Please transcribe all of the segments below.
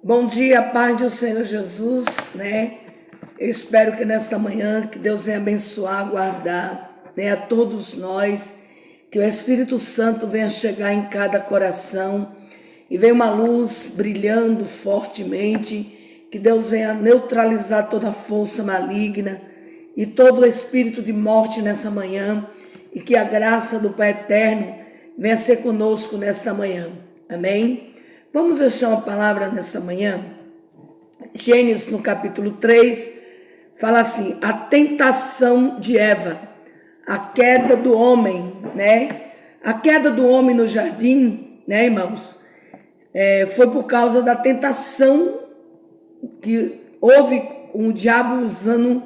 Bom dia, Pai do Senhor Jesus, né? Eu espero que nesta manhã, que Deus venha abençoar, guardar, né, a todos nós, que o Espírito Santo venha chegar em cada coração e venha uma luz brilhando fortemente, que Deus venha neutralizar toda força maligna e todo o espírito de morte nessa manhã e que a graça do Pai Eterno venha ser conosco nesta manhã. Amém? Vamos deixar uma palavra nessa manhã. Gênesis, no capítulo 3, fala assim: a tentação de Eva, a queda do homem, né? A queda do homem no jardim, né, irmãos? Foi por causa da tentação que houve com o diabo usando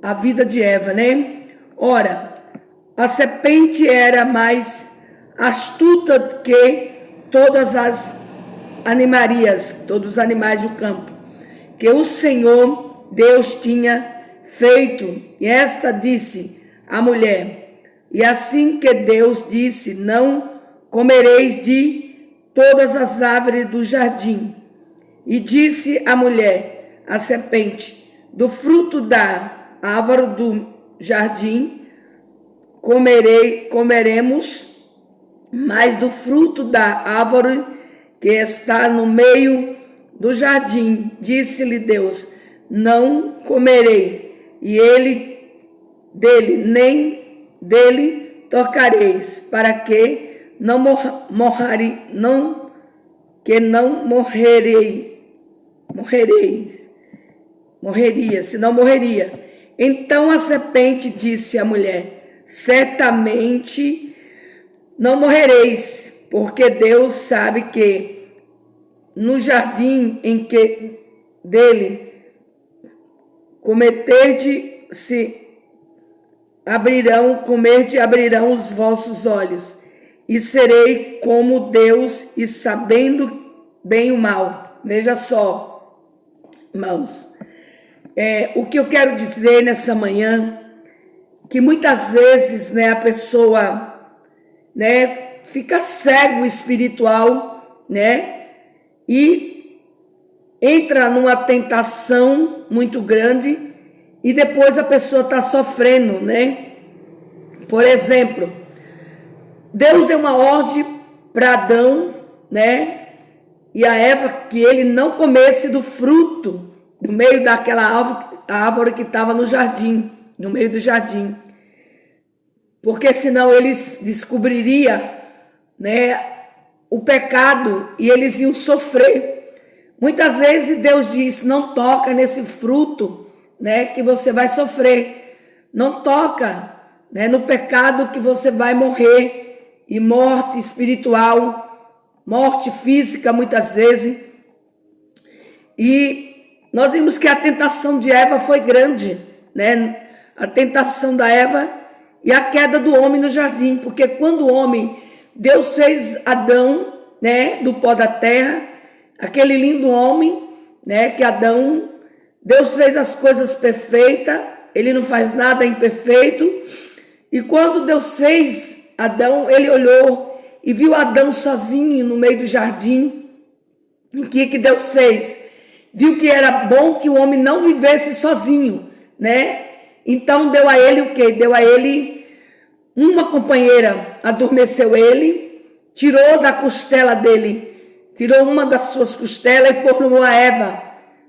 a vida de Eva, né? Ora, a serpente era mais astuta que todas as animarias, todos os animais do campo, que o Senhor Deus tinha feito. E esta disse à mulher: e assim que Deus disse, não comereis de todas as árvores do jardim. E disse a mulher, a serpente: do fruto da árvore do jardim comeremos, mas do fruto da árvore que está no meio do jardim, disse-lhe Deus, não comerei, e nem dele tocareis, para que não morreria. Então a serpente disse à mulher: certamente não morrereis, porque Deus sabe que no jardim em que dele abrirão os vossos olhos, e serei como Deus, e sabendo bem e o mal. Veja só, irmãos, o que eu quero dizer nessa manhã, que muitas vezes, né, a pessoa, né, fica cego espiritual, né? E entra numa tentação muito grande e depois a pessoa está sofrendo, né? Por exemplo, Deus deu uma ordem para Adão, né? E a Eva, que ele não comesse do fruto no meio daquela árvore que estava no jardim, no meio do jardim. Porque senão eles descobririam, né, o pecado e eles iam sofrer. Muitas vezes Deus diz: não toca nesse fruto, né, que você vai sofrer. Não toca, né, no pecado, que você vai morrer. E morte espiritual, morte física muitas vezes. E nós vimos que a tentação de Eva foi grande, né? A tentação da Eva e a queda do homem no jardim, porque quando o homem, Deus fez Adão, né, do pó da terra, aquele lindo homem, né, que Adão, Deus fez as coisas perfeitas, ele não faz nada imperfeito. E quando Deus fez Adão, ele olhou e viu Adão sozinho no meio do jardim. O que Deus fez? Viu que era bom que o homem não vivesse sozinho, né? Então deu a ele o quê? Deu a ele uma companheira, adormeceu ele, tirou da costela dele, tirou uma das suas costelas e formou a Eva,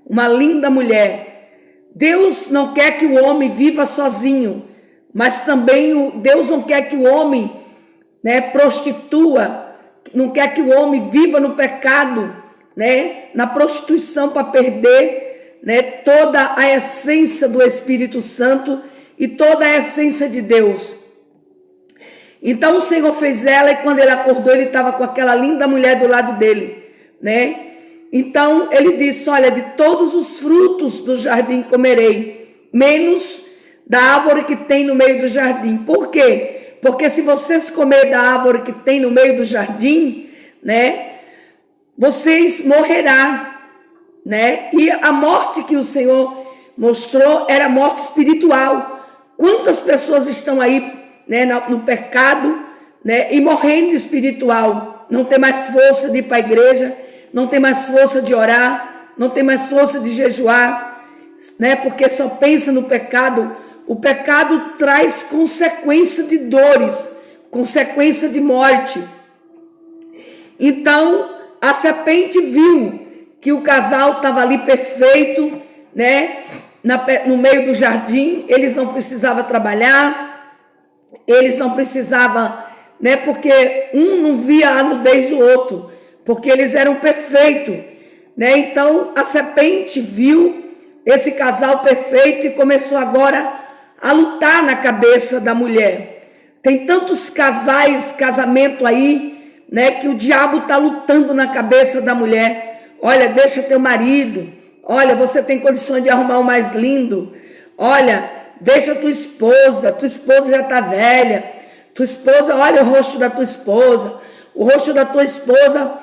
uma linda mulher. Deus não quer que o homem viva sozinho, mas também Deus não quer que o homem, né, prostitua, não quer que o homem viva no pecado, né, na prostituição, para perder, né, toda a essência do Espírito Santo e toda a essência de Deus. Então o Senhor fez ela, e quando ele acordou, ele estava com aquela linda mulher do lado dele, né? Então ele disse: olha, de todos os frutos do jardim comerei, menos da árvore que tem no meio do jardim. Por quê? Porque se vocês comerem da árvore que tem no meio do jardim, né, vocês morrerão, né? E a morte que o Senhor mostrou era morte espiritual. Quantas pessoas estão aí, né, no pecado, né, e morrendo espiritual, não tem mais força de ir para a igreja, não tem mais força de orar, não tem mais força de jejuar, né? Porque só pensa no pecado. O pecado traz consequência de dores, consequência de morte. Então, a serpente viu que o casal estava ali perfeito, né? No meio do jardim, eles não precisavam trabalhar, eles não precisavam, né? Porque um não via a nudez do outro, porque eles eram perfeitos, né? Então, a serpente viu esse casal perfeito e começou agora a lutar na cabeça da mulher. Tem tantos casamento aí, né, que o diabo está lutando na cabeça da mulher. Olha, deixa teu marido. Olha, você tem condições de arrumar um mais lindo. Olha, deixa tua esposa já está velha. Tua esposa, olha o rosto da tua esposa. O rosto da tua esposa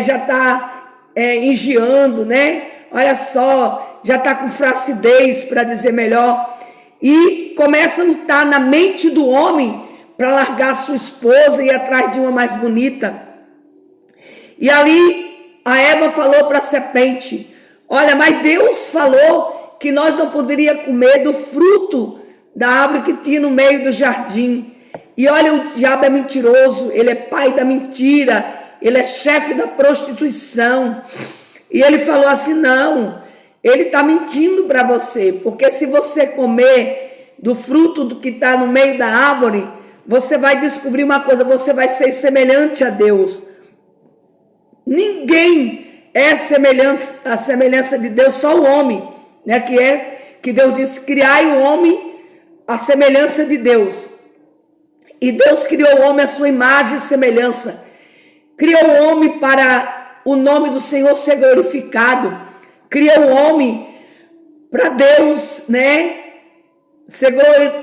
já está engiando, né? Olha só, já está com flacidez, para dizer melhor. E começa a lutar na mente do homem para largar sua esposa e ir atrás de uma mais bonita. E ali a Eva falou para a serpente: olha, mas Deus falou que nós não poderíamos comer do fruto da árvore que tinha no meio do jardim. E olha, o diabo é mentiroso, ele é pai da mentira, ele é chefe da prostituição. E ele falou assim: não, ele está mentindo para você, porque se você comer do fruto do que está no meio da árvore, você vai descobrir uma coisa, você vai ser semelhante a Deus. Ninguém é a semelhança de Deus, só o homem, né? Que Deus disse: criai o homem à semelhança de Deus. E Deus criou o homem à sua imagem e semelhança. Criou o homem para o nome do Senhor ser glorificado. Criou o homem para Deus, né, ser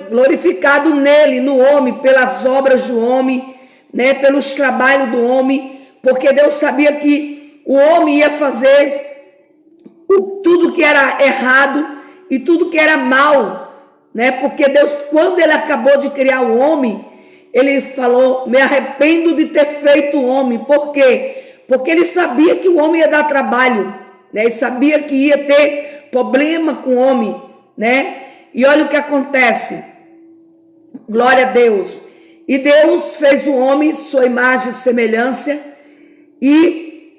glorificado nele, no homem, pelas obras do homem, né, pelos trabalhos do homem, porque Deus sabia que o homem ia fazer tudo que era errado e tudo que era mal, né, porque Deus, quando ele acabou de criar o homem, ele falou: me arrependo de ter feito o homem. Por quê? Porque ele sabia que o homem ia dar trabalho, né? Ele sabia que ia ter problema com o homem, né? E olha o que acontece. Glória a Deus. E Deus fez o homem, sua imagem e semelhança, e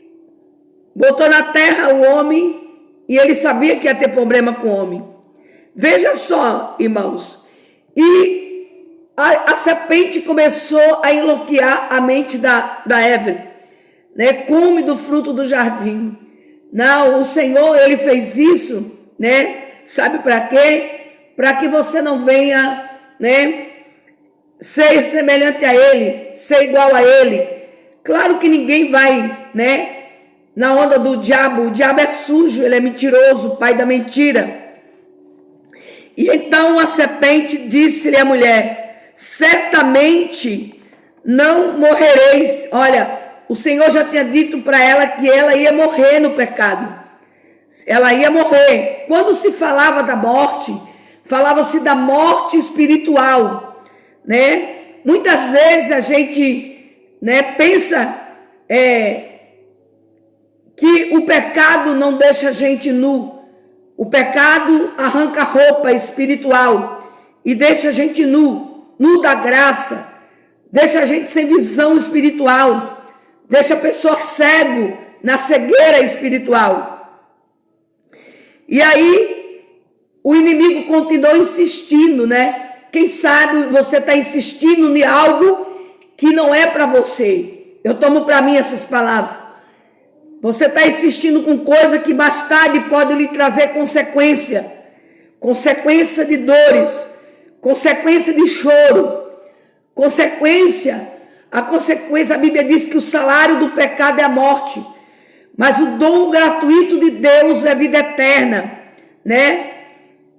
botou na terra o homem, e ele sabia que ia ter problema com o homem. Veja só, irmãos. E a serpente começou a enlouquear a mente da Evelyn, né? Come do fruto do jardim. Não, o Senhor, ele fez isso, né? Sabe para quê? Para que você não venha, né, ser semelhante a ele, ser igual a ele. Claro que ninguém vai, né, na onda do diabo. O diabo é sujo, ele é mentiroso, pai da mentira. E então a serpente disse-lhe à mulher: certamente não morrereis. Olha, o Senhor já tinha dito para ela que ela ia morrer no pecado. Ela ia morrer. Quando se falava da morte, falava-se da morte espiritual, né? Muitas vezes a gente, né, pensa que o pecado não deixa a gente nu. O pecado arranca a roupa espiritual e deixa a gente nu da graça, deixa a gente sem visão espiritual, deixa a pessoa cego na cegueira espiritual. E aí o inimigo continuou insistindo, né? Quem sabe você está insistindo em algo que não é para você. Eu tomo para mim essas palavras. Você está insistindo com coisa que mais tarde pode lhe trazer consequência de dores, consequência de choro, a Bíblia diz que o salário do pecado é a morte, mas o dom gratuito de Deus é vida eterna, né?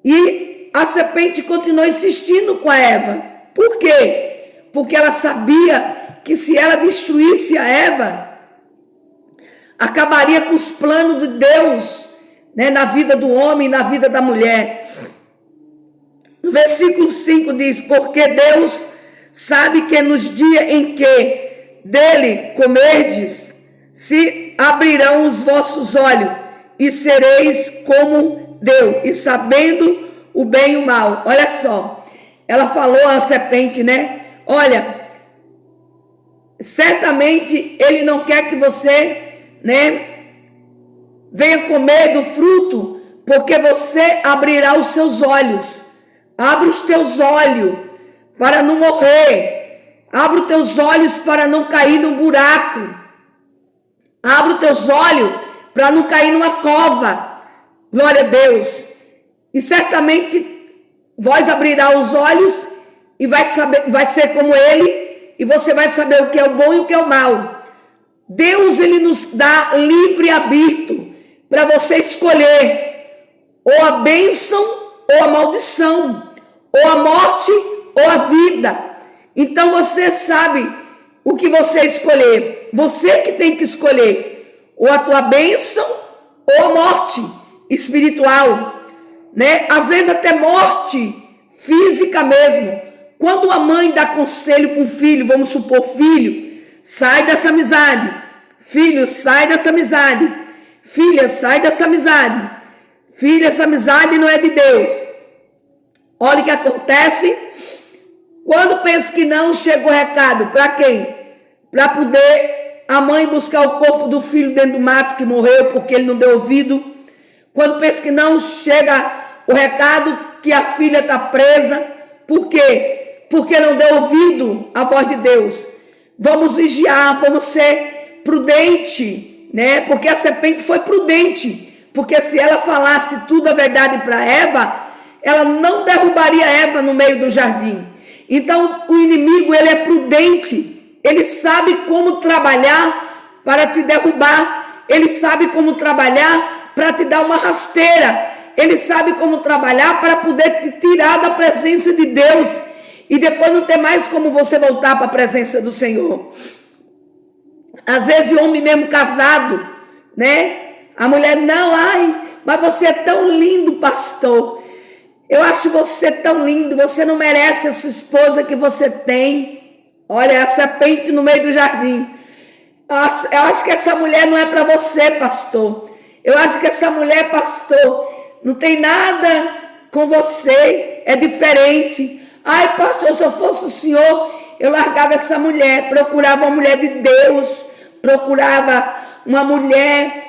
E a serpente continuou insistindo com a Eva. Por quê? Porque ela sabia que se ela destruísse a Eva, acabaria com os planos de Deus, né, na vida do homem, na vida da mulher. No versículo 5 diz: porque Deus sabe que nos dias em que dele comerdes, se abrirão os vossos olhos, e sereis como Deus, e sabendo o bem e o mal. Olha só, ela falou à serpente, né? Olha, certamente ele não quer que você, né, venha comer do fruto, porque você abrirá os seus olhos. Abre os teus olhos para não morrer. Abre os teus olhos para não cair num buraco. Abre os teus olhos para não cair numa cova. Glória a Deus. E certamente vós abrirá os olhos e vai ser como ele, e você vai saber o que é o bom e o que é o mal. Deus, ele nos dá livre arbítrio para você escolher ou a bênção ou a maldição, ou a morte ou a vida. Então você sabe o que você escolher. Você que tem que escolher ou a tua bênção ou a morte espiritual, né? Às vezes até morte física mesmo. Quando a mãe dá conselho para um filho, vamos supor, filho, sai dessa amizade. Filho, sai dessa amizade. Filha, sai dessa amizade. Filha, essa amizade não é de Deus. Olha o que acontece. Quando pensa que não, chega o recado. Para quem? Para poder a mãe buscar o corpo do filho dentro do mato que morreu porque ele não deu ouvido. Quando pensa que não, chega o recado que a filha está presa. Por quê? Porque não deu ouvido à voz de Deus. Vamos vigiar, vamos ser prudente, né? Porque a serpente foi prudente. Porque se ela falasse tudo a verdade para Eva, ela não derrubaria Eva no meio do jardim. Então o inimigo, ele é prudente. Ele sabe como trabalhar para te derrubar. Ele sabe como trabalhar para te dar uma rasteira. Ele sabe como trabalhar para poder te tirar da presença de Deus. E depois não ter mais como você voltar para a presença do Senhor. Às vezes o homem mesmo casado, né? A mulher, não, ai, mas você é tão lindo, pastor. Eu acho você tão lindo, você não merece a sua esposa que você tem. Olha, a serpente no meio do jardim. Eu acho que essa mulher não é para você, pastor. Eu acho que essa mulher, pastor, não tem nada com você, é diferente. Ai, pastor, se eu fosse o senhor, eu largava essa mulher, procurava uma mulher de Deus, procurava uma mulher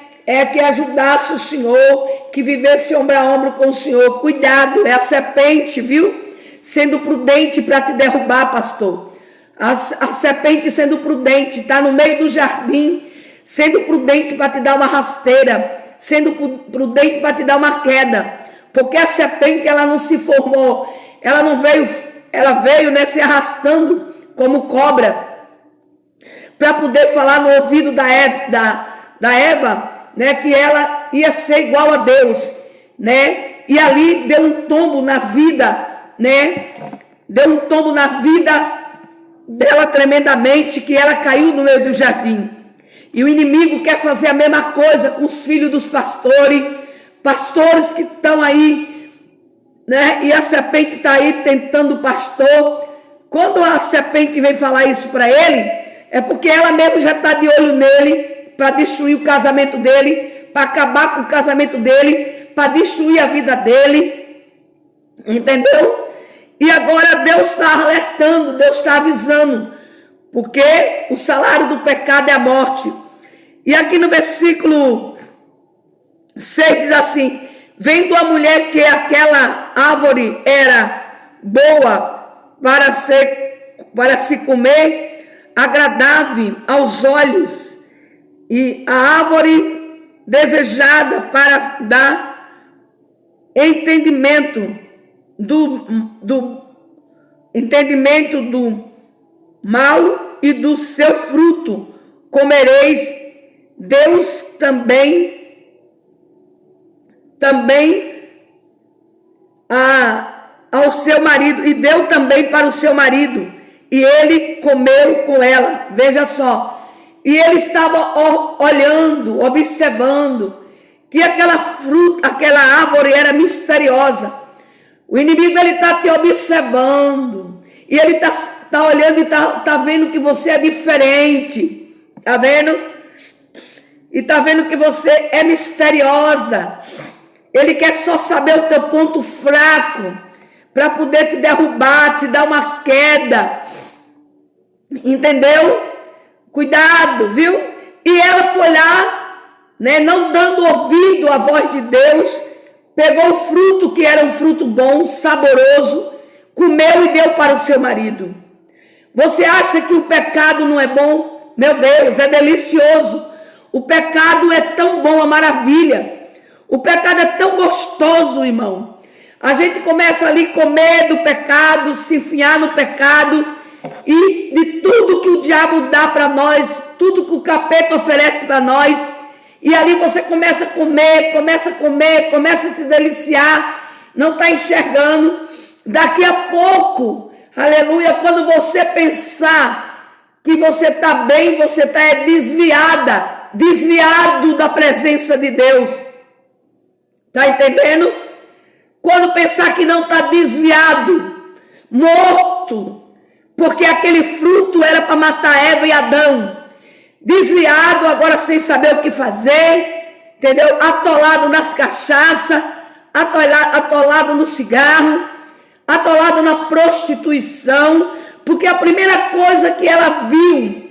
que ajudasse o senhor, que vivesse ombro a ombro com o senhor. Cuidado, é a serpente, viu? Sendo prudente para te derrubar, pastor. A serpente sendo prudente, está no meio do jardim, sendo prudente para te dar uma rasteira, sendo prudente para te dar uma queda. Porque a serpente, ela não se formou, ela não veio, ela veio, né, se arrastando como cobra, para poder falar no ouvido da Eva, né, que ela ia ser igual a Deus, né? E ali deu um tombo na vida, né? Deu um tombo na vida dela tremendamente, que ela caiu no meio do jardim. E o inimigo quer fazer a mesma coisa com os filhos dos pastores que estão aí, né? E a serpente está aí tentando o pastor. Quando a serpente vem falar isso para ele, é porque ela mesmo já está de olho nele, para destruir o casamento dele, para acabar com o casamento dele, para destruir a vida dele, entendeu? E agora Deus está alertando, Deus está avisando, porque o salário do pecado é a morte. E aqui no versículo 6 diz assim: vendo a mulher que aquela árvore era boa para se comer, agradável aos olhos, e a árvore desejada para dar entendimento do entendimento do mal, e do seu fruto comereis. Deus também ao seu marido, e deu também para o seu marido, e ele comeu com ela. Veja só. E ele estava olhando, observando, que aquela fruta, aquela árvore era misteriosa. O inimigo, ele está te observando, e ele está olhando e está vendo que você é diferente. Está vendo? e está vendo que você é misteriosa. Ele quer só saber o teu ponto fraco para poder te derrubar, te dar uma queda. Entendeu? Cuidado, viu? E ela foi lá, né, não dando ouvido à voz de Deus, pegou o fruto que era um fruto bom, saboroso, comeu e deu para o seu marido. Você acha que o pecado não é bom? Meu Deus, é delicioso. O pecado é tão bom, a maravilha. O pecado é tão gostoso, irmão. A gente começa ali a comer do pecado, se enfiar no pecado, e de tudo que o diabo dá para nós, tudo que o capeta oferece para nós, e ali você começa a comer, começa a se deliciar, não está enxergando. Daqui a pouco, aleluia, quando você pensar que você está bem, você está desviado da presença de Deus. Está entendendo? Quando pensar que não está desviado, morto, porque aquele fruto era para matar Eva e Adão. Desviado, agora sem saber o que fazer, entendeu? Atolado nas cachaças, atolado no cigarro, atolado na prostituição, porque a primeira coisa que ela viu,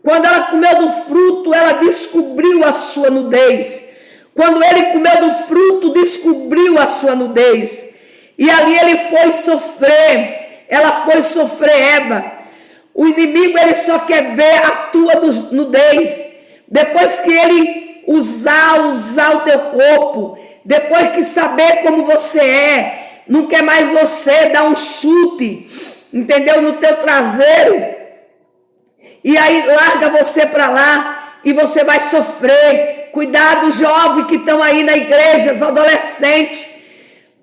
quando ela comeu do fruto, ela descobriu a sua nudez. Quando ele comeu do fruto, descobriu a sua nudez. E ali ele foi sofrer, ela foi sofrer Eva. O inimigo, ele só quer ver a tua nudez. Depois que ele usar o teu corpo, depois que saber como você é, não quer mais você dar um chute, entendeu? No teu traseiro. E aí larga você para lá e você vai sofrer. Cuidado, jovens que estão aí na igreja, os adolescentes.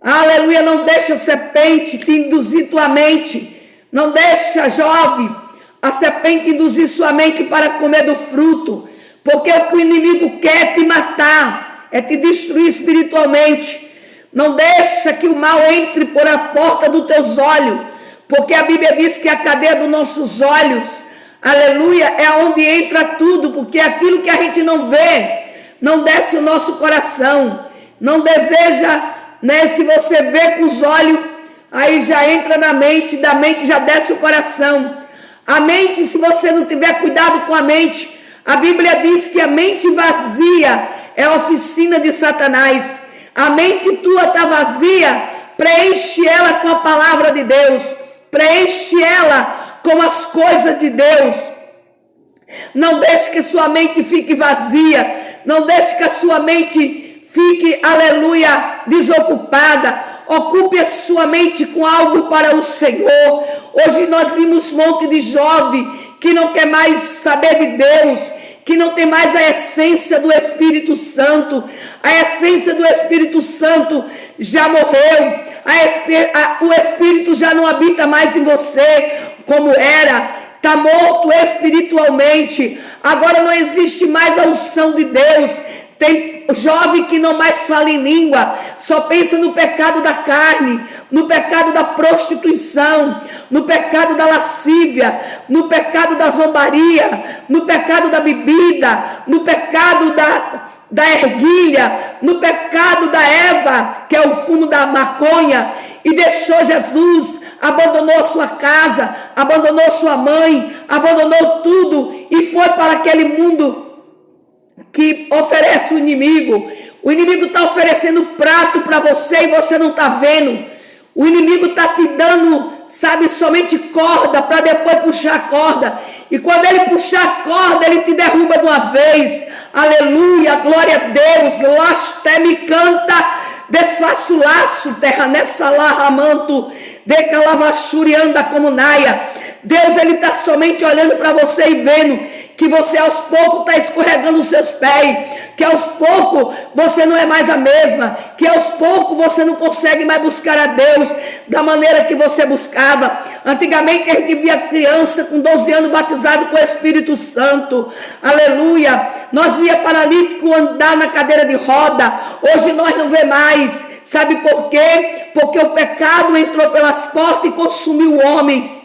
Aleluia, não deixa a serpente te induzir tua mente. Não deixa, jovem, a serpente induzir sua mente para comer do fruto. Porque o que o inimigo quer é te matar, é te destruir espiritualmente. Não deixa que o mal entre por a porta dos teus olhos. Porque a Bíblia diz que a cadeia dos nossos olhos, aleluia, é onde entra tudo. Porque aquilo que a gente não vê, não desce o nosso coração. Não deseja, né? Se você vê com os olhos, aí já entra na mente, da mente já desce o coração. A mente, se você não tiver cuidado com a mente, a Bíblia diz que a mente vazia é a oficina de Satanás. A mente tua está vazia, preenche ela com a palavra de Deus, preenche ela com as coisas de Deus. Não deixe que sua mente fique vazia, não deixe que a sua mente fique, aleluia, desocupada. Ocupe a sua mente com algo para o Senhor. Hoje nós vimos um monte de jovem que não quer mais saber de Deus, que não tem mais a essência do Espírito Santo. A essência do Espírito Santo já morreu. O Espírito já não habita mais em você como era. Está morto espiritualmente. Agora não existe mais a unção de Deus. Tem jovem que não mais fala em língua, só pensa no pecado da carne, no pecado da prostituição, no pecado da lascívia, no pecado da zombaria, no pecado da bebida, no pecado da erguilha, no pecado da erva, que é o fumo da maconha, e deixou Jesus, abandonou sua casa, abandonou sua mãe, abandonou tudo e foi para aquele mundo que oferece o inimigo. O inimigo está oferecendo prato para você e você não está vendo. O inimigo está te dando, sabe, somente corda para depois puxar a corda. E quando ele puxar a corda, ele te derruba de uma vez. Aleluia, glória a Deus. Laste me canta, desfaça o laço, terra nessa larra manto, de calavachuri anda como naia. Deus, ele está somente olhando para você e vendo que você aos poucos está escorregando os seus pés, que aos poucos você não é mais a mesma, que aos poucos você não consegue mais buscar a Deus da maneira que você buscava. Antigamente a gente via criança com 12 anos batizado com o Espírito Santo, aleluia. Nós via paralítico andar na cadeira de roda, hoje nós não vê mais. Sabe por quê? Porque o pecado entrou pelas portas e consumiu o homem.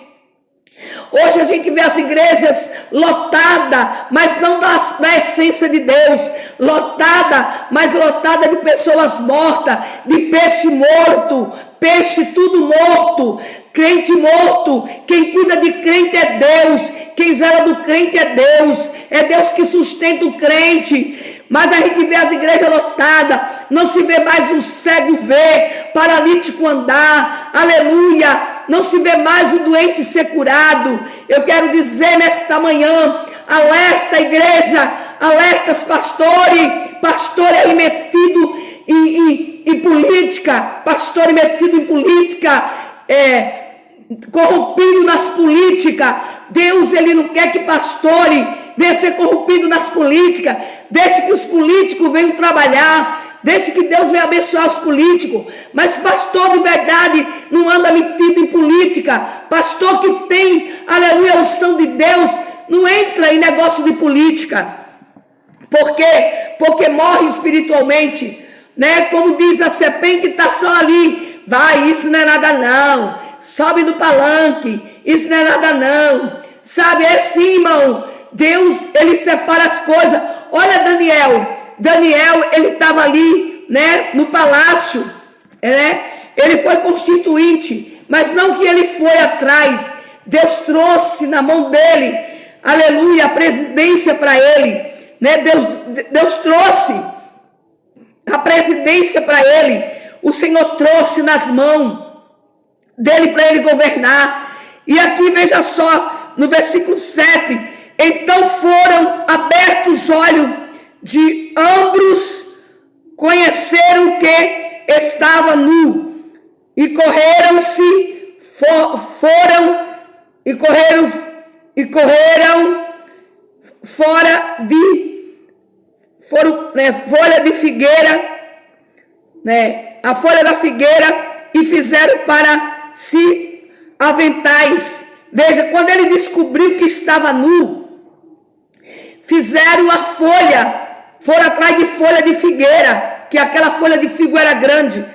Hoje a gente vê as igrejas lotadas, mas não da essência de Deus. Lotada, mas lotada de pessoas mortas, de peixe morto, peixe tudo morto, crente morto. Quem cuida de crente é Deus, quem zela do crente é Deus que sustenta o crente. Mas a gente vê as igrejas lotadas, não se vê mais o cego ver, paralítico andar, aleluia, não se vê mais o doente ser curado. Eu quero dizer nesta manhã, alerta igreja, alertas pastor aí metido em política, pastor metido em política, corrompido nas políticas. Deus, ele não quer que pastore venha ser corrompido nas políticas. Deixe que os políticos venham trabalhar, deixe que Deus venha abençoar os políticos. Mas pastor de verdade não anda metido em política. Pastor que tem, aleluia, a unção de Deus, não entra em negócio de política. Por quê? Porque morre espiritualmente, né? Como diz a serpente, está só ali. Vai, isso não é nada não. Sobe no palanque, isso não é nada não. Sabe, é assim, irmão. Deus, ele separa as coisas. Olha Daniel, ele estava ali, né, no palácio, né? Ele foi constituinte, mas não que ele foi atrás. Deus trouxe na mão dele, aleluia, a presidência para ele, né? Deus trouxe a presidência para ele. O Senhor trouxe nas mãos dele para ele governar. E aqui veja só, no versículo 7, então foram abertos os olhos de ambos, conheceram que estava nu, e correram-se, foram fora de folha de figueira, né? A folha da figueira, e fizeram para si aventais. Veja, quando ele descobriu que estava nu, fizeram a folha, foram atrás de folha de figueira, que aquela folha de figo era grande,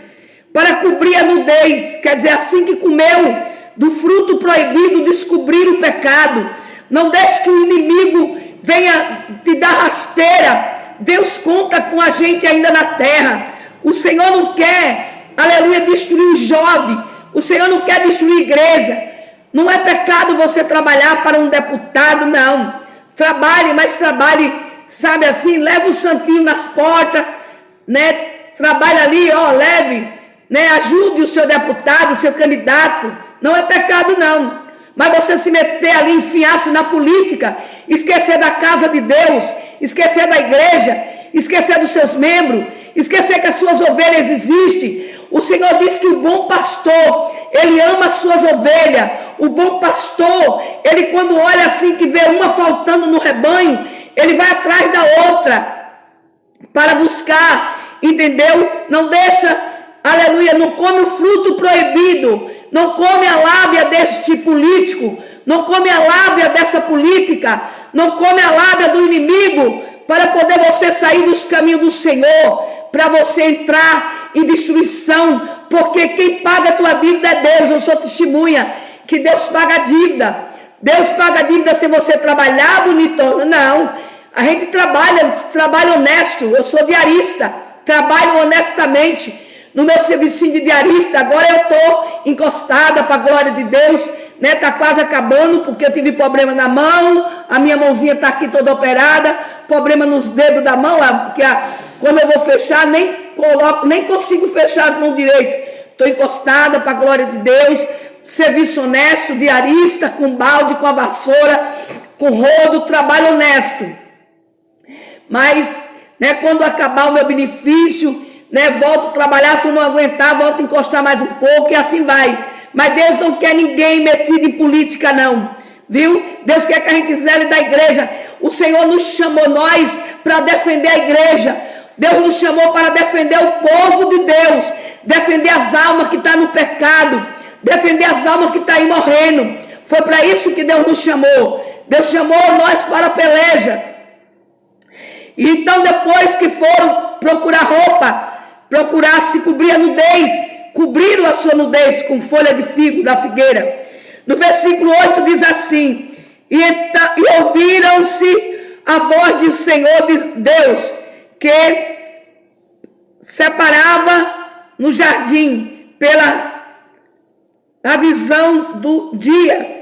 para cobrir a nudez. Quer dizer, assim que comeu do fruto proibido, descobrir o pecado. Não deixe que o inimigo venha te dar rasteira. Deus conta com a gente ainda na terra. O Senhor não quer, aleluia, destruir o jovem. O Senhor não quer destruir a igreja. Não é pecado você trabalhar para um deputado, não. Trabalhe, mas trabalhe, sabe assim, leva o santinho nas portas, né? Trabalhe ali, ó, leve, né? Ajude o seu deputado, o seu candidato. Não é pecado, não. Mas você se meter ali, enfiar-se na política, esquecer da casa de Deus, esquecer da igreja, esquecer dos seus membros, esquecer que as suas ovelhas existem. O Senhor diz que o bom pastor, ele ama as suas ovelhas. O bom pastor, ele quando olha assim que vê uma faltando no rebanho, ele vai atrás da outra para buscar, entendeu? Não deixa, aleluia, não come o fruto proibido, não come a lábia deste político, não come a lábia dessa política, não come a lábia do inimigo, para poder você sair dos caminhos do Senhor, para você entrar em destruição, porque quem paga a tua dívida é Deus. Eu sou testemunha que Deus paga a dívida. Deus paga a dívida se você trabalhar bonitona. Não, a gente trabalha honesto. Eu sou diarista, trabalho honestamente no meu serviço de diarista. Agora eu estou encostada para a glória de Deus, né? Está quase acabando, porque eu tive problema na mão, a minha mãozinha está aqui toda operada, problema nos dedos da mão, quando eu vou fechar, nem consigo fechar as mãos direito. Estou encostada para a glória de Deus, serviço honesto, diarista, com balde, com a vassoura, com rodo, trabalho honesto. Mas, né, quando acabar o meu benefício, né, volto a trabalhar, se eu não aguentar, volto a encostar mais um pouco e assim vai. Mas Deus não quer ninguém metido em política, não. Viu? Deus quer que a gente zele da igreja. O Senhor nos chamou nós para defender a igreja. Deus nos chamou para defender o povo de Deus, defender as almas que estão no pecado, defender as almas que estão aí morrendo. Foi para isso que Deus nos chamou. Deus chamou nós para a peleja. Então, depois que foram procurar roupa, procurar se cobrir a nudez, cobriram a sua nudez com folha de figo da figueira. No versículo 8 diz assim: e ouviram-se a voz do Senhor Deus, que separava no jardim pela a visão do dia.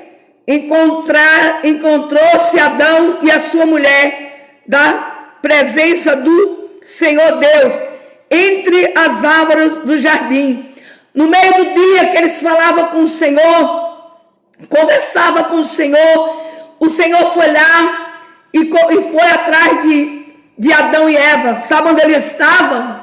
Encontrou-se Adão e a sua mulher da presença do Senhor Deus entre as árvores do jardim. No meio do dia que eles falavam com o Senhor, conversavam com o Senhor foi lá e foi atrás de Adão e Eva. Sabe onde eles estavam?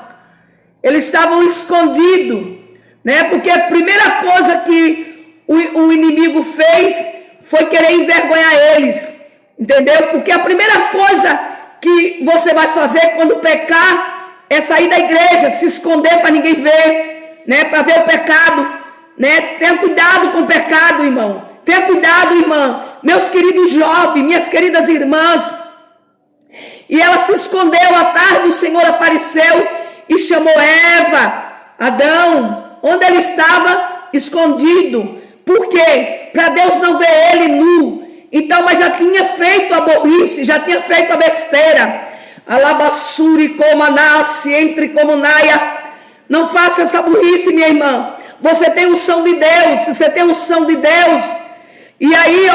Eles estavam escondidos, né? Porque a primeira coisa que o inimigo fez foi querer envergonhar eles, entendeu? Porque a primeira coisa que você vai fazer quando pecar é sair da igreja, se esconder para ninguém ver, né? Para ver o pecado, né? Tenha cuidado com o pecado, irmão. Tenha cuidado, irmã. Meus queridos jovens, minhas queridas irmãs. E ela se escondeu, à tarde o Senhor apareceu e chamou Eva, Adão, onde ele estava escondido. Por quê? Para Deus não ver ele nu. Então, mas já tinha feito a burrice, já tinha feito a besteira. Alabassuri como nasce, entre como naia. Não faça essa burrice, minha irmã. Você tem unção de Deus, você tem unção de Deus. E aí,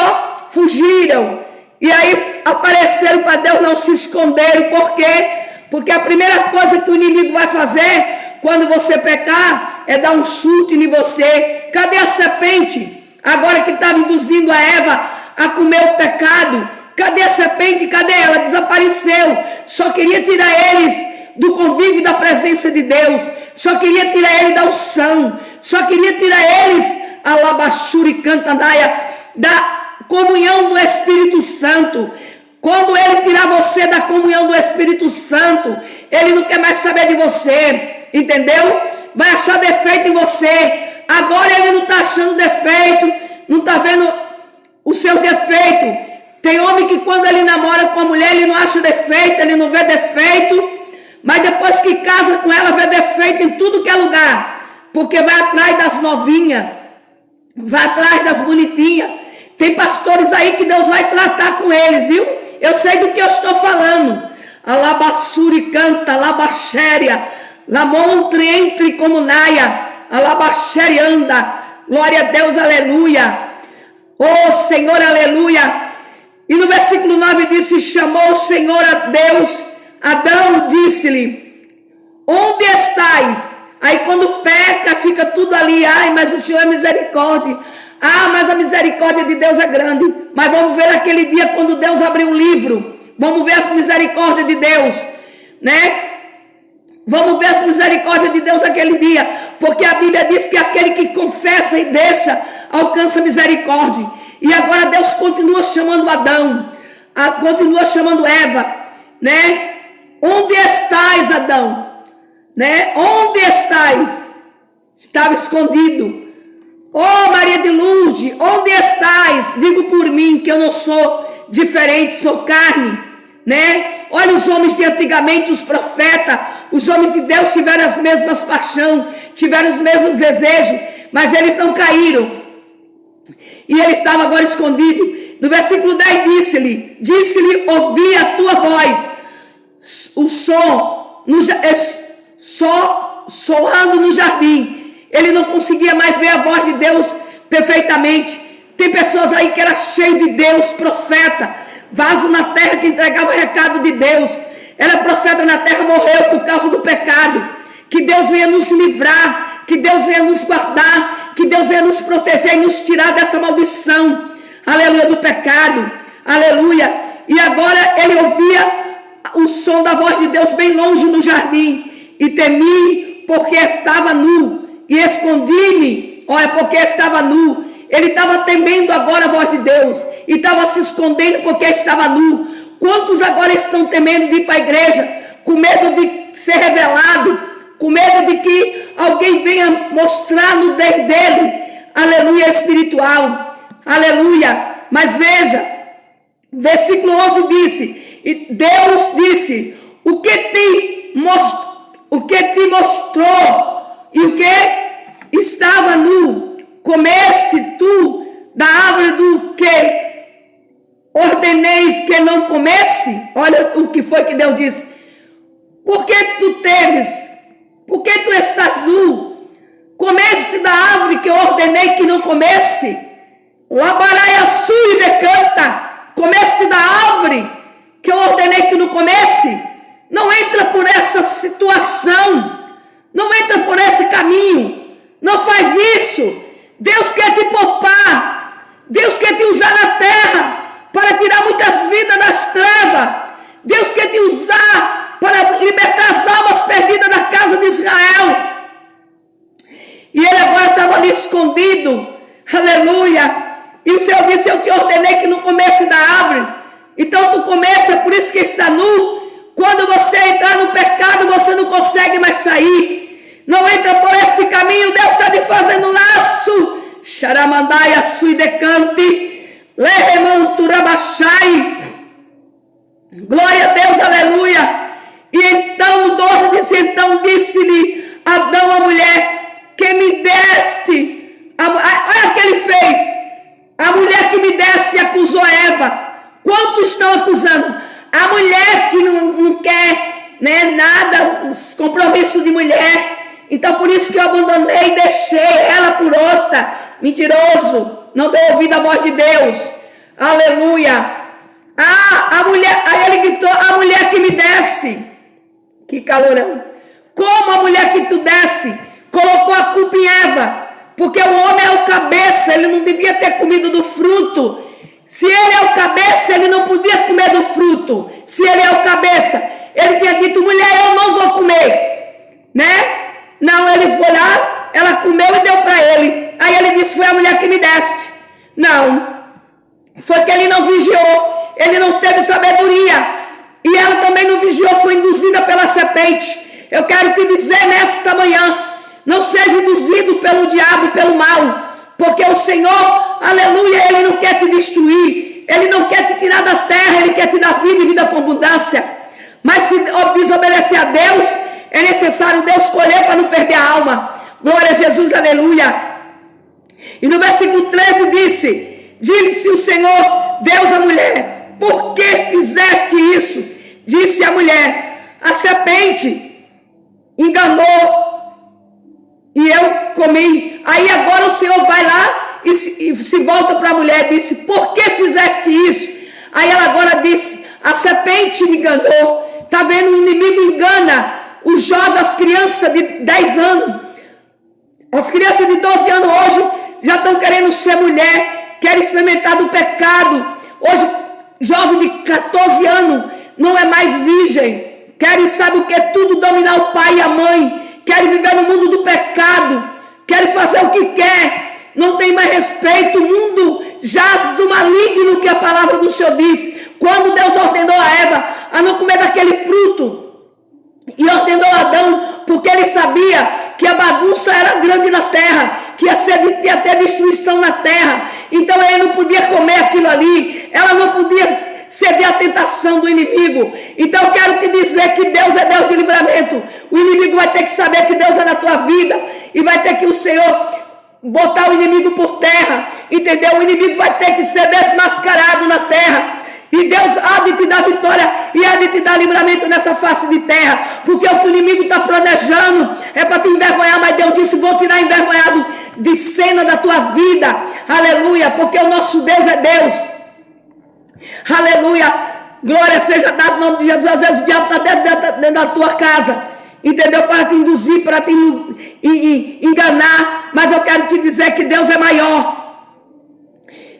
fugiram. E aí apareceram para Deus, não se esconderam. Por quê? Porque a primeira coisa que o inimigo vai fazer quando você pecar é dar um chute em você. Cadê a serpente? Agora que estava induzindo a Eva a comer o pecado. Cadê a serpente? Cadê ela? Desapareceu. Só queria tirar eles do convívio da presença de Deus. Só queria tirar eles da unção. Só queria tirar eles, alabachuri cantanaia, da comunhão do Espírito Santo. Quando ele tirar você da comunhão do Espírito Santo, ele não quer mais saber de você, entendeu? Vai achar defeito em você. Agora ele não está achando defeito, não está vendo o seu defeito. Tem homem que quando ele namora com a mulher, ele não acha defeito, ele não vê defeito, mas depois que casa com ela, vê defeito em tudo que é lugar, porque vai atrás das novinhas, vai atrás das bonitinhas. Tem pastores aí que Deus vai tratar com eles, viu? Eu sei do que eu estou falando. Alabassuri canta, alabaxéria, lamontre entre como naia, alabaxéria anda. Glória a Deus, aleluia. Oh Senhor, aleluia. E no versículo 9 disse: chamou o Senhor a Deus, Adão disse-lhe: onde estás? Aí quando peca, fica tudo ali. Ai, mas o Senhor é misericórdia. Ah, mas a misericórdia de Deus é grande. Mas vamos ver aquele dia quando Deus abriu o livro. Vamos ver as misericórdias de Deus, né? Vamos ver as misericórdias de Deus aquele dia. Porque a Bíblia diz que aquele que confessa e deixa, alcança misericórdia. E agora Deus continua chamando Adão, continua chamando Eva, né? Onde estás, Adão? Né? Onde estás? Estava escondido. Oh, Maria de Lourdes, onde estás? Digo por mim que eu não sou diferente, sou carne, né? Olha os homens de antigamente, os profetas, os homens de Deus tiveram as mesmas paixões, tiveram os mesmos desejos, mas eles não caíram. E ele estava agora escondido. No versículo 10 disse-lhe, ouvi a tua voz, o som, soando no jardim. Ele não conseguia mais ver a voz de Deus perfeitamente. Tem pessoas aí que era cheio de Deus, profeta, vaso na terra que entregava o recado de Deus. Era profeta na terra, morreu por causa do pecado. Que Deus venha nos livrar, que Deus venha nos guardar, que Deus venha nos proteger e nos tirar dessa maldição, aleluia, do pecado, aleluia. E agora ele ouvia o som da voz de Deus bem longe no jardim, e temi porque estava nu, e escondi-me, olha, porque estava nu. Ele estava temendo agora a voz de Deus, e estava se escondendo porque estava nu. Quantos agora estão temendo de ir para a igreja, com medo de ser revelado, com medo de que alguém venha mostrar a nudez dele, aleluia, espiritual, aleluia. Mas veja, versículo 11 disse, e Deus disse, o que te mostrou, e o que estava nu, comeste tu da árvore do que ordeneis que não comesse? Olha o que foi que Deus disse. Por que tu temes? Por que tu estás nu? Comesse da árvore que eu ordenei que não comesse? Labarai a sua e decanta. Comeste da árvore que eu ordenei que não comesse? Não entra por essa situação. Não entra por esse caminho. Não faz isso. Deus quer te poupar. Deus quer te usar na terra para tirar muitas vidas das trevas. Deus quer te usar para libertar as almas perdidas da casa de Israel. E ele agora estava ali escondido. Aleluia. E o Senhor disse, eu te ordenei que não comesse da árvore. Então tu começa, por isso que está nu. Quando você entrar no pecado, você não consegue mais sair. Não entra por esse caminho. Deus está te fazendo laço. Xaramandai sui decante. Leremanturabachai. Glória a Deus, aleluia. E então no 12 diz, então disse-lhe Adão a mulher, que me deste. Olha o que ele fez. A mulher que me deste acusou Eva. Quantos estão acusando? A mulher que não quer, né, nada, compromisso de mulher. Então por isso que eu abandonei e deixei ela por outra. Mentiroso. Não deu ouvido à voz de Deus. Aleluia. A mulher, aí ele gritou, a mulher que me desse. Que calorão. Como a mulher que tu desse colocou a culpa em Eva. Porque o homem é o cabeça, ele não devia ter comido do fruto. Se ele é o cabeça, ele não podia comer do fruto. Se ele é o cabeça, ele tinha dito, mulher, eu não vou comer. Né? Não, ele foi lá, ela comeu e deu para ele. Aí ele disse, foi a mulher que me deste. Não, foi que ele não vigiou, ele não teve sabedoria. E ela também não vigiou, foi induzida pela serpente. Eu quero te dizer nesta manhã, não seja induzido pelo diabo, pelo mal. Porque o Senhor, aleluia, Ele não quer te destruir. Ele não quer te tirar da terra, Ele quer te dar vida e vida com abundância. Mas se desobedecer a Deus, é necessário Deus escolher para não perder a alma. Glória a Jesus, aleluia. E no versículo 13 disse o Senhor, Deus à mulher, por que fizeste isso? Disse a mulher, a serpente enganou e eu comi. Aí agora o Senhor vai lá e se volta para a mulher e disse, por que fizeste isso? Aí ela agora disse, a serpente me enganou. Está vendo? O inimigo engana os jovens, as crianças de 10 anos. As crianças de 12 anos hoje já estão querendo ser mulher, querem experimentar do pecado. Hoje, jovem de 14 anos não é mais virgem. Querem, sabe o que? Tudo dominar o pai e a mãe. Querem viver no mundo do pecado. Querem fazer o que quer. Não tem mais respeito. O mundo jaz do maligno, que a palavra do Senhor diz. Quando Deus ordenou a Eva a não comer daquele fruto. E ordenou a Adão, porque ele sabia que a bagunça era grande na terra. Que ia ter destruição na terra. Então ele não podia comer aquilo ali. Ela não podia ceder à tentação do inimigo. Então eu quero te dizer que Deus é Deus de livramento. O inimigo vai ter que saber que Deus é na tua vida. E vai ter que o Senhor botar o inimigo por terra. Entendeu? O inimigo vai ter que ser desmascarado na terra. E Deus há de te dar vitória e há de te dar livramento nessa face de terra. Porque o que o inimigo está planejando é para te envergonhar. Mas Deus disse, vou tirar envergonhado de cena da tua vida. Aleluia. Porque o nosso Deus é Deus. Aleluia. Glória seja dada no nome de Jesus. Às vezes o diabo está dentro da tua casa. Entendeu? Para te induzir, para te enganar. Mas eu quero te dizer que Deus é maior.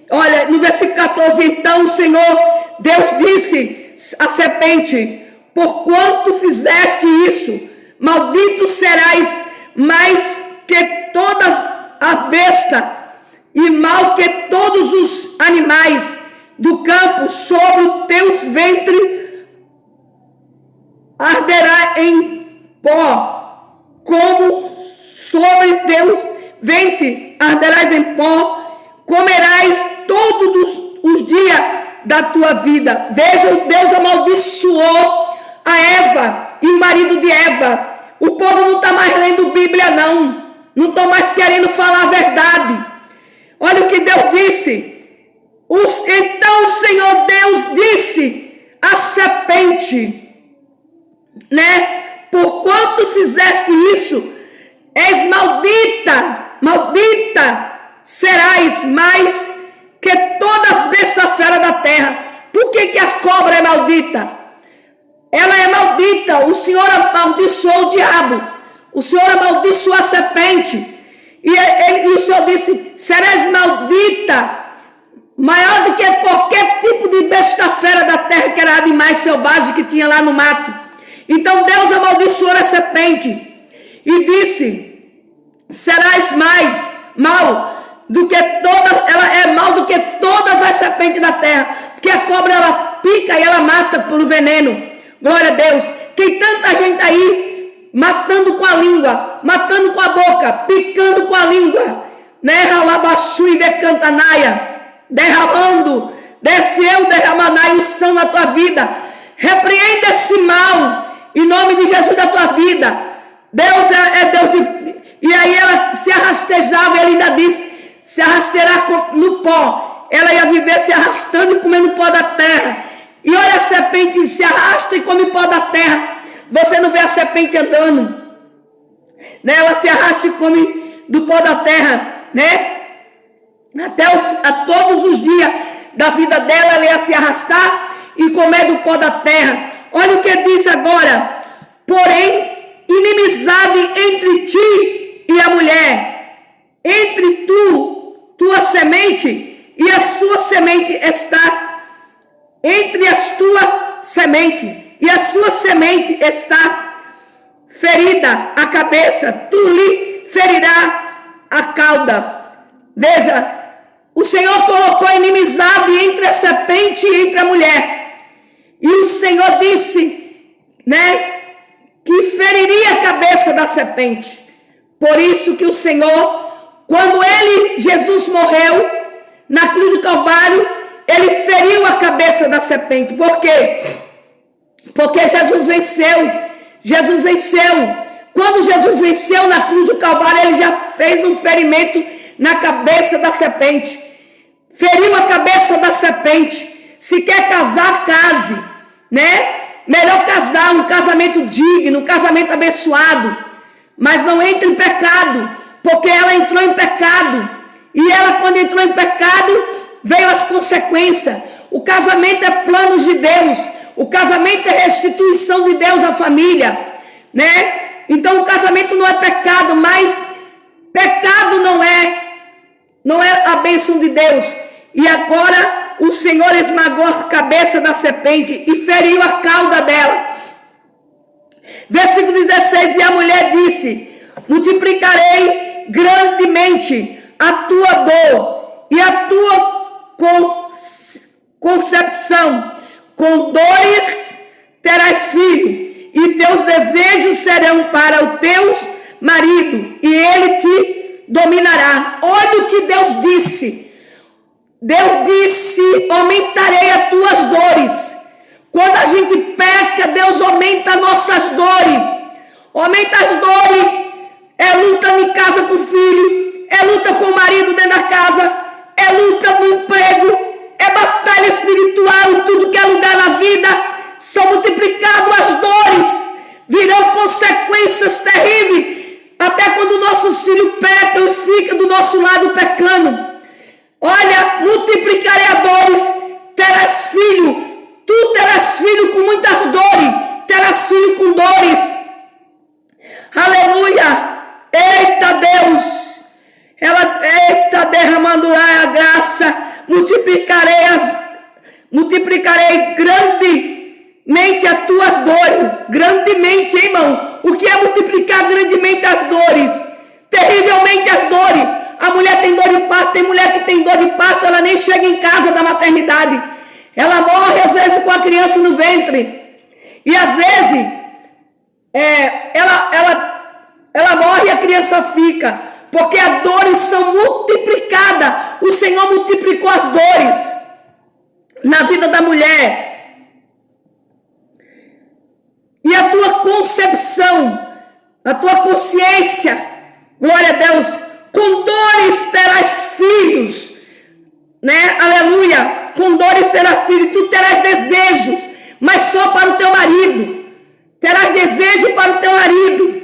Olha, no versículo 14, então o Senhor, Deus disse à serpente, porquanto fizeste isso, maldito serás mais que todas a besta, e mal que todos os animais do campo, sobre os teus ventres arderá em pó, como sobre teus ventres arderás em pó, comerás todos os dias da tua vida. Veja, Deus amaldiçoou a Eva e o marido de Eva. O povo não está mais lendo Bíblia, não. Não estão mais querendo falar a verdade. Olha o que Deus disse. Então o Senhor Deus disse à serpente, né? Porquanto fizeste isso, és maldita, maldita serás mais que todas as bestas feras da terra. Por que a cobra é maldita? Ela é maldita. O Senhor amaldiçoou o diabo. O Senhor amaldiçoou a serpente. E o Senhor disse: serás maldita, maior do que qualquer tipo de besta fera da terra, que era animais selvagens que tinha lá no mato. Então Deus amaldiçoou a serpente e disse: serás mais mal do que ela é mal do que todas as serpentes da terra, porque a cobra ela pica e ela mata pelo veneno. Glória a Deus. Tem tanta gente aí matando com a língua, matando com a boca, picando com a língua, né? Ralabaxu e decantanaia, derramando, desce eu derramanai o são na tua vida. Repreenda esse mal em nome de Jesus da tua vida. Deus é Deus e aí ela se arrastejava, ele ainda disse: se arrastejar no pó. Ela ia viver se arrastando e comendo pó da terra. E olha, a serpente se arrasta e come pó da terra. Você não vê a serpente andando, né? Ela se arrasta e come do pó da terra, né? A todos os dias da vida dela, ela ia se arrastar e comer do pó da terra. Olha o que diz agora: porém, inimizade entre ti e a mulher, entre tua semente e a sua semente está, entre as tua semente e a sua semente está ferida a cabeça, tu lhe ferirá a cauda. Veja, o Senhor colocou inimizade entre a serpente e entre a mulher. E o Senhor disse, né, que feriria a cabeça da serpente. Por isso que o Senhor, quando Jesus morreu na cruz do Calvário, ele feriu a cabeça da serpente. Por quê? Porque Jesus venceu. Jesus venceu. Quando Jesus venceu na cruz do Calvário, ele já fez um ferimento na cabeça da serpente. Feriu a cabeça da serpente. Se quer casar, case, né? Melhor casar, um casamento digno, um casamento abençoado. Mas não entre em pecado, porque ela entrou em pecado. E ela, quando entrou em pecado, veio as consequências. O casamento é planos de Deus. O casamento é restituição de Deus à família, né? Então o casamento não é pecado, mas pecado não é a bênção de Deus. E agora o Senhor esmagou a cabeça da serpente e feriu a cauda dela. Versículo 16, e a mulher disse: multiplicarei grandemente a tua dor e a tua concepção. Com dores terás filho, e teus desejos serão para o teu marido, e ele te dominará. Olha o que Deus disse. Deus disse: aumentarei as tuas dores. Quando a gente peca, Deus aumenta as nossas dores. Aumenta as dores. É luta em casa com o filho, é luta com o marido dentro da casa, é luta no emprego, é batalha espiritual em tudo que é lugar na vida. São multiplicadas as dores, virão consequências terríveis, até quando nossos filhos pecam e ficam do nosso lado pecando. Olha, multiplicarei as dores, terás filho, tu terás filho com muitas dores, terás filho com dores. Aleluia! Eita Deus! Eita, derramando a graça, multiplicarei grandemente as tuas dores. Grandemente, irmão. O que é multiplicar grandemente as dores? Terrivelmente as dores. A mulher tem dor de parto, tem mulher que tem dor de parto, ela nem chega em casa da maternidade. Ela morre às vezes com a criança no ventre. E às vezes ela morre e a criança fica. Porque as dores são multiplicadas. O Senhor multiplicou as dores na vida da mulher. E a tua concepção, a tua consciência, glória a Deus, com dores dores terás filhos, né? Aleluia. Com dores terás filhos. Tu terás desejos, mas só para o teu marido. Terás desejo para o teu marido.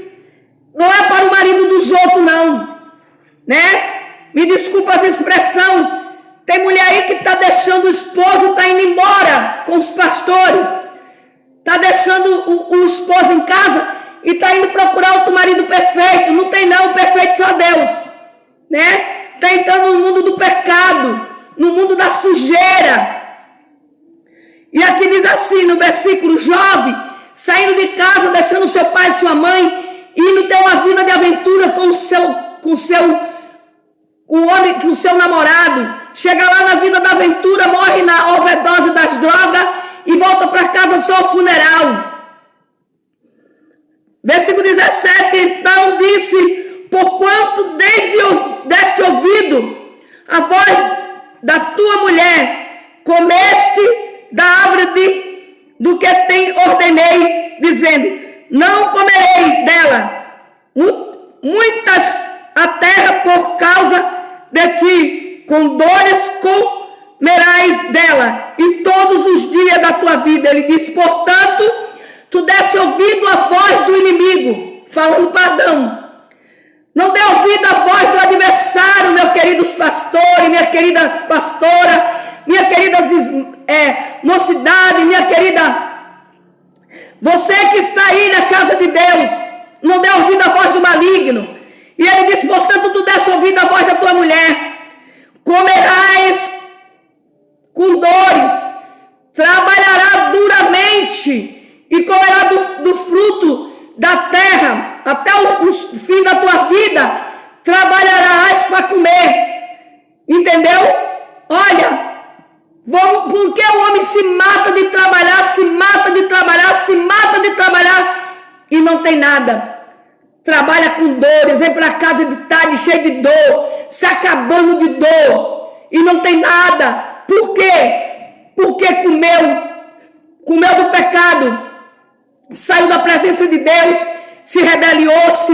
Não é para o marido dos outros, não. Né? Me desculpa essa expressão. Tem mulher aí que está deixando o esposo, está indo embora com os pastores. Está deixando o esposo em casa e está indo procurar outro marido perfeito. Não tem não, o perfeito só Deus. Né? Está entrando no mundo do pecado, no mundo da sujeira. E aqui diz assim no versículo: jovem, saindo de casa, deixando seu pai e sua mãe, indo ter uma vida de aventura com o seu namorado. Chega lá na vida da aventura, morre na overdose das drogas e volta para casa só ao funeral. Versículo 17: então disse: porquanto deste ouvido a voz da tua mulher, comeste da árvore do que te ordenei, dizendo: não comerei dela, muitas a terra por causa de ti, com dores comerás dela, e todos os dias da tua vida. Ele disse: portanto, tu desse ouvido à voz do inimigo, falando para Adão. Não dê ouvido à voz do adversário, meus queridos pastores, minhas queridas pastoras, minha querida mocidade, minha querida, você que está aí na casa de Deus, não dê ouvido à voz do maligno. E ele disse: portanto, tu desse ouvido à voz da tua mulher, comerás com dores, trabalhará duramente e comerá do fruto da terra até o fim da tua vida, trabalharás para comer. Entendeu? Olha, porque o homem se mata de trabalhar, se mata de trabalhar, se mata de trabalhar e não tem nada. Trabalha com dores, vem para casa de tarde cheio de dor, se acabando de dor e não tem nada. Por quê? Porque comeu do pecado, saiu da presença de Deus, se rebeliou-se,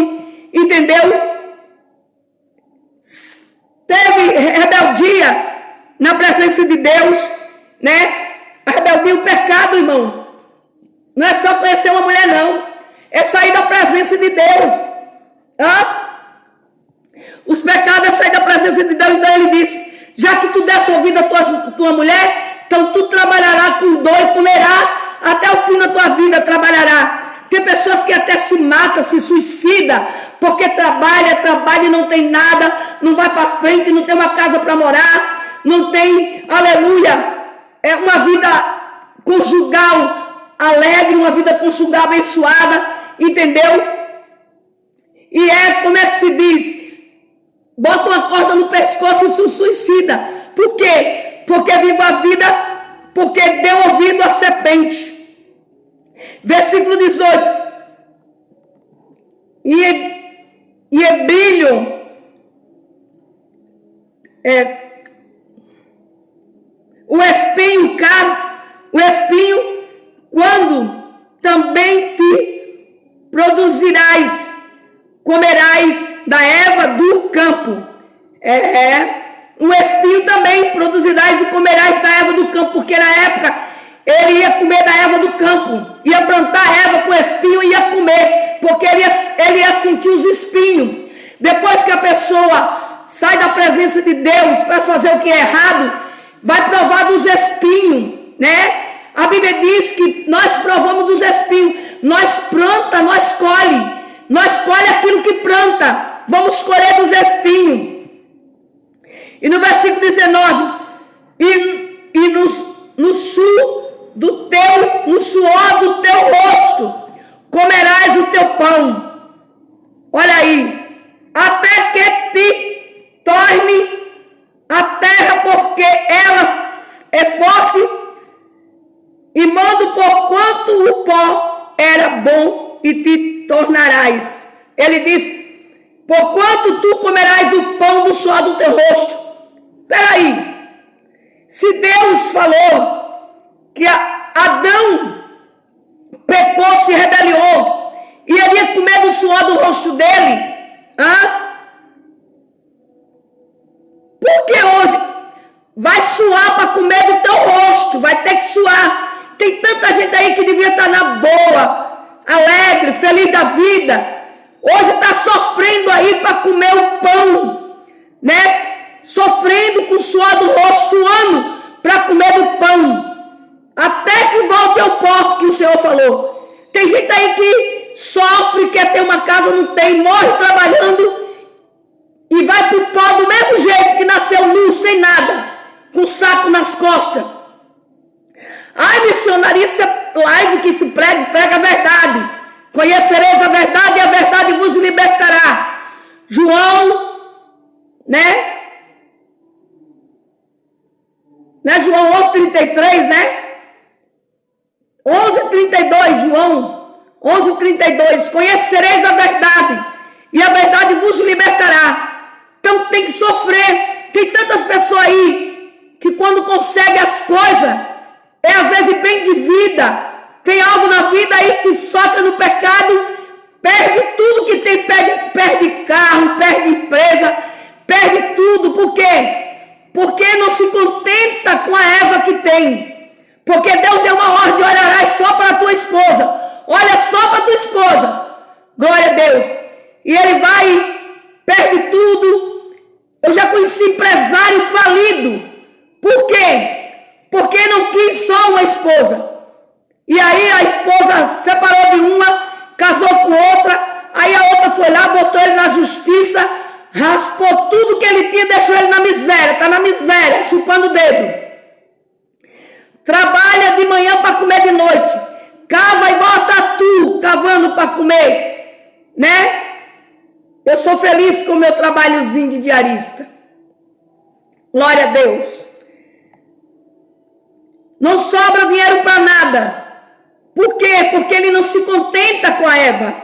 entendeu? Teve rebeldia na presença de Deus, né? A rebeldia, o pecado, irmão, não é só conhecer uma mulher, não. É sair da presença de Deus. Os pecados é sair da presença de Deus. Então ele disse: já que tu desse ouvido à tua mulher, então tu trabalhará com dor e comerá até o fim da tua vida, trabalhará. Tem pessoas que até se matam, se suicidam, porque trabalha e não tem nada, não vai para frente, não tem uma casa para morar, não tem, aleluia, é uma vida conjugal alegre, uma vida conjugal abençoada, entendeu? E como é que se diz? Bota uma corda no pescoço e se suicida. Por quê? Porque vive a vida, porque deu ouvido à serpente. Versículo 18. E é brilho, o espinho, quando também te produzirás, comerás da erva do campo. O espinho também produzirás e comerás da erva do campo, porque na época ele ia comer da erva do campo, ia plantar a erva com espinho e ia comer, porque ele ia sentir os espinhos. Depois que a pessoa sai da presença de Deus para fazer o que é errado, vai provar dos espinhos, né? A Bíblia diz que nós provamos dos espinhos. Nós planta, nós colhe aquilo que planta. Vamos colher dos espinhos. E no versículo 19: e no suor do teu rosto comerás o teu pão. Olha aí, até que te torne a terra, porque ela é forte, e mando por quanto o pó era bom, e te tornarás. Ele diz: porquanto tu comerás do pão do suor do teu rosto. Peraí, se Deus falou que Adão pecou, se rebeliou, e ele ia comer do suor do rosto dele, vai suar para comer do teu rosto, vai ter que suar. Tem tanta gente aí que devia estar na boa, alegre, feliz da vida. Hoje está sofrendo aí para comer o pão, né? Sofrendo com o suor do rosto, suando para comer do pão. Até que volte ao pó, que o Senhor falou. Tem gente aí que sofre, quer ter uma casa, não tem, morre trabalhando e vai para o pó do mesmo jeito que nasceu nu, sem nada, com o saco nas costas. Ai, missionária, isso é live que se prega a verdade. Conhecereis a verdade e a verdade vos libertará. João, né? João 11:33, né? 11:32, João 11:32. Conhecereis a verdade e a verdade vos libertará. Então tem que sofrer. Tem tantas pessoas aí que quando consegue as coisas, às vezes bem de vida, tem algo na vida aí, se soca no pecado, perde tudo que tem, perde carro, perde empresa, perde tudo. Por quê? Porque não se contenta com a Eva que tem. Porque Deus deu uma ordem: olharás só para a tua esposa. Olha só para a tua esposa. Glória a Deus. E ele vai, perde tudo. Eu já conheci empresário falido. Por quê? Porque não quis só uma esposa. E aí a esposa separou de uma, casou com outra. Aí a outra foi lá, botou ele na justiça, raspou tudo que ele tinha, deixou ele na miséria. Está na miséria, chupando o dedo. Trabalha de manhã para comer de noite. Cava igual a tatu, cavando para comer. Né? Eu sou feliz com o meu trabalhozinho de diarista. Glória a Deus. Não sobra dinheiro para nada. Por quê? Porque ele não se contenta com a Eva.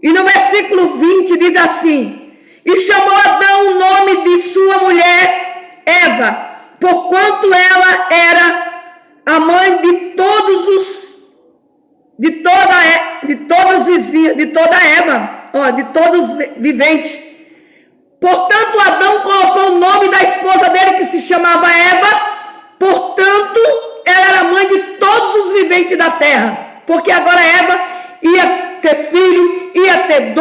E no versículo 20 diz assim: e chamou Adão o nome de sua mulher Eva, porquanto ela era a mãe de todos os de todos viventes. Portanto, Adão colocou o nome da esposa dele, que se chamava Eva. Portanto, ela era mãe de todos os viventes da terra. Porque agora Eva ia ter filho, ia ter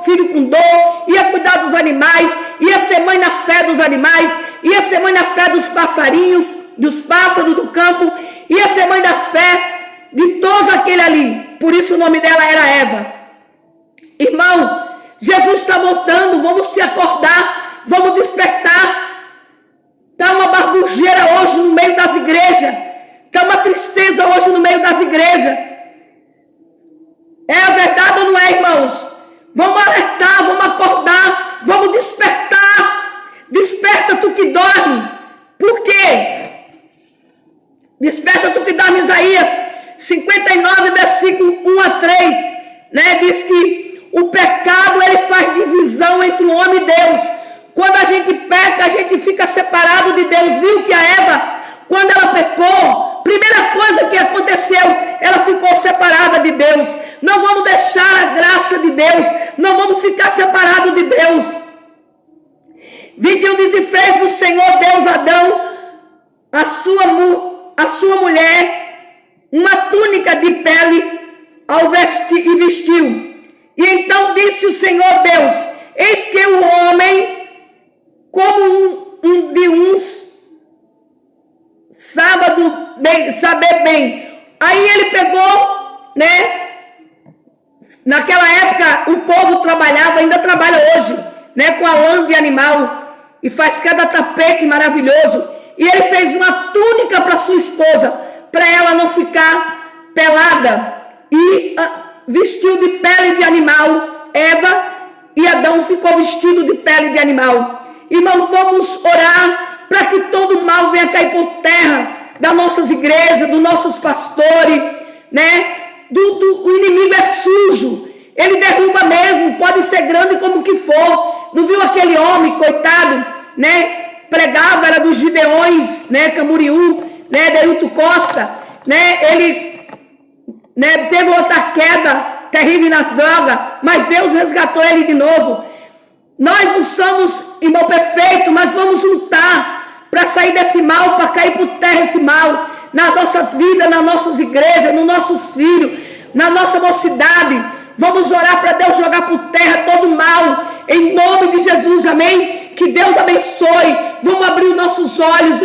filho com dor, ia cuidar dos animais, ia ser mãe na fé dos animais, ia ser mãe na fé dos passarinhos, dos pássaros do campo, ia ser mãe da fé de todos aquele ali. Por isso o nome dela era Eva. Irmão, Jesus está voltando, vamos se acordar, vamos despertar. Está uma barbujeira hoje no meio das igrejas, está uma tristeza hoje no meio das igrejas. É a verdade ou não é, irmãos? Vamos alertar, vamos acordar, vamos despertar. Desperta tu que dorme. Por quê? Desperta tu que dorme. Isaías 59, versículo 1 a 3, né? Diz que o pecado, ele faz divisão entre o homem e Deus. Quando a gente peca, a gente fica separado de Deus. Viu que a Eva, quando ela pecou, primeira coisa que aconteceu, ela ficou separada de Deus. Não vamos deixar a graça de Deus, não vamos ficar separados de Deus. 21 diz: e fez o Senhor Deus Adão, a sua mulher, uma túnica de pele ao vestir, e vestiu. E então disse o Senhor Deus: eis que o homem, como uns saber bem. Aí ele pegou, né? Naquela época o povo trabalhava, ainda trabalha hoje, né? Com a lã de animal, e faz cada tapete maravilhoso. E ele fez uma túnica para sua esposa, para ela não ficar pelada, e vestiu de pele de animal Eva, e Adão ficou vestido de pele de animal. Irmão, vamos orar para que todo mal venha cair por terra das nossas igrejas, dos nossos pastores, né? O inimigo é sujo, ele derruba mesmo, pode ser grande como que for. Não viu aquele homem, coitado, né? Pregava, era dos Gideões, né? Camboriú, né? Deilton Costa, né? Ele, né? Teve outra queda terrível nas drogas, mas Deus resgatou ele de novo. Nós não somos, irmão, perfeito, mas vamos lutar para sair desse mal, para cair por terra esse mal, nas nossas vidas, nas nossas igrejas, nos nossos filhos, na nossa mocidade. Vamos orar para Deus jogar por terra todo o mal, em nome de Jesus, amém? Que Deus abençoe. Vamos abrir os nossos olhos,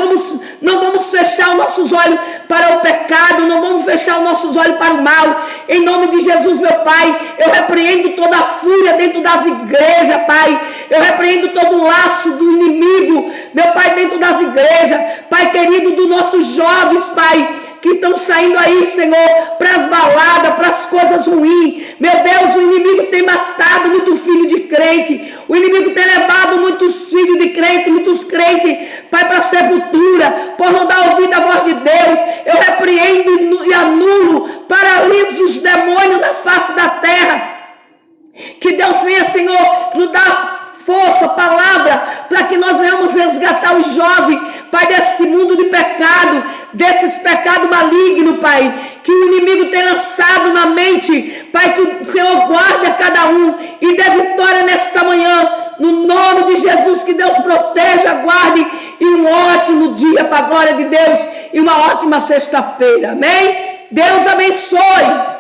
não vamos fechar os nossos olhos para o pecado, não vamos fechar os nossos olhos para o mal. Em nome de Jesus, meu Pai, eu repreendo toda a fúria dentro das igrejas, Pai. Eu repreendo todo o laço do inimigo, meu Pai, dentro das igrejas. Pai querido, dos nossos jovens, Pai, que estão saindo aí, Senhor, para as baladas, para as coisas ruins. Meu Deus, o inimigo tem matado muito filho de crente. O inimigo tem levado muitos filhos de crente, muitos crentes, Pai, para a sepultura, por não dar ouvido à voz de Deus. Eu repreendo e anulo, paraliso os demônios da face da terra. Que Deus venha, Senhor, nos dar força, palavra, para que nós venhamos resgatar os jovens, Pai, desse mundo de pecado, desses pecados malignos, Pai, que o inimigo tem lançado na mente, Pai, que o Senhor guarde a cada um e dê vitória nesta manhã, no nome de Jesus. Que Deus proteja, guarde, e um ótimo dia para a glória de Deus, e uma ótima sexta-feira, amém? Deus abençoe.